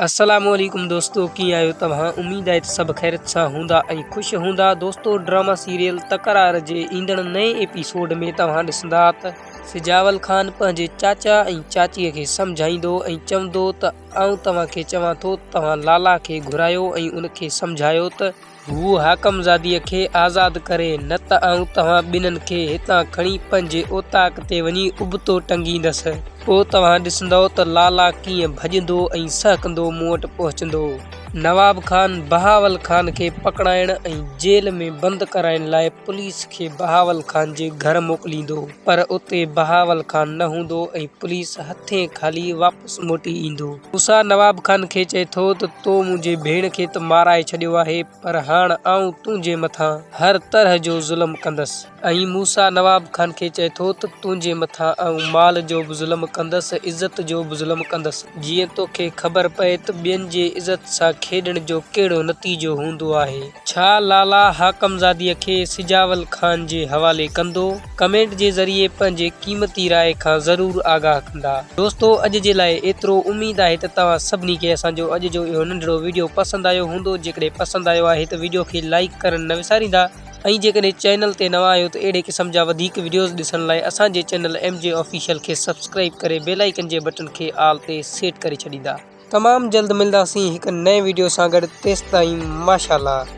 अस्सलामुअलैकुम दोस्तों, की आयो तव्हां। उम्मीद है सब खैरियत सां हूंदा ऐं ख़ुशि हूंदा। दोस्तों, ड्रामा सीरियल तकरार जे ईंदड़ नए एपिसोड में तव्हां ॾिसंदा त सिजावल ख़ान पंहिंजे चाचा ऐं चाचीअ खे सम्झाईंदो ऐं चवंदो त आउं तव्हांखे चवां थो, तव्हां लाला खे घुरायो ऐं उनखे सम्झायो त हू हाकमज़ादीअ खे आज़ाद करे, न त आउं तव्हां ॿिन्हिनि खे हितां खणी पंहिंजे ओताक ते वञी उबतो टंगींदसि। पोइ तव्हां ॾिसंदव त लाला कीअं भॼंदो ऐं सहकंदो मूं वटि पहुचंदो। नवाब ख़ान बहावल ख़ान खे पकड़ाइण ऐं जेल में बंदि कराइण लाइ पुलिस खे बहावल ख़ान जे घर मोकिलींदो, पर उते बहावल ख़ान न हूंदो ऐं पुलिस हथे ख़ाली वापसि मोटी ईंदो। मूसा नवाब ख़ान खे चए थो त तो मुंहिंजे भेण खे त माराए छॾियो आहे, पर हाणे आउं तुंहिंजे मथां हर तरह जो ज़ुल्म कंदसि। ऐं मूसा नवाब ख़ान खे चए थो त तुंहिंजे मथां आउं माल जो बि ज़ुल्म कंदसि, इज़त जो बि ज़ुल्म कंदसि, जीअं तोखे ख़बर पए त ॿियनि जे इज़त सां खेॾण जो कहिड़ो नतीजो हूंदो आहे। छा लाला हाकमज़ादीअ खे सिजावल ख़ान जे हवाले कंदो? कमेंट जे ज़रिए पंहिंजे क़ीमती राय खां ज़रूर आगाह कंदा। दोस्तों, अॼु जे लाइ एतिरो। उम्मीद आहे त तव्हां सभिनी खे असांजो अॼु जो इहो नंढिड़ो वीडियो पसंदि आयो हूंदो। जेकॾहिं पसंदि आयो आहे त वीडियो खे लाइक करणु न विसारींदा ऐं जेकॾहिं चैनल ते नवां आहियो त अहिड़े क़िस्म जा वधीक वीडियोज़ ॾिसण लाइ असांजे चैनल MJ ऑफिशियल खे सब्सक्राइब करे बेल आइकन जे बटन खे ऑल ते सेट करे छॾींदा। तमामु जल्द मिलंदासीं हिकु नए वीडियो सां गॾु। तेसिताईं माशाअल्लाह।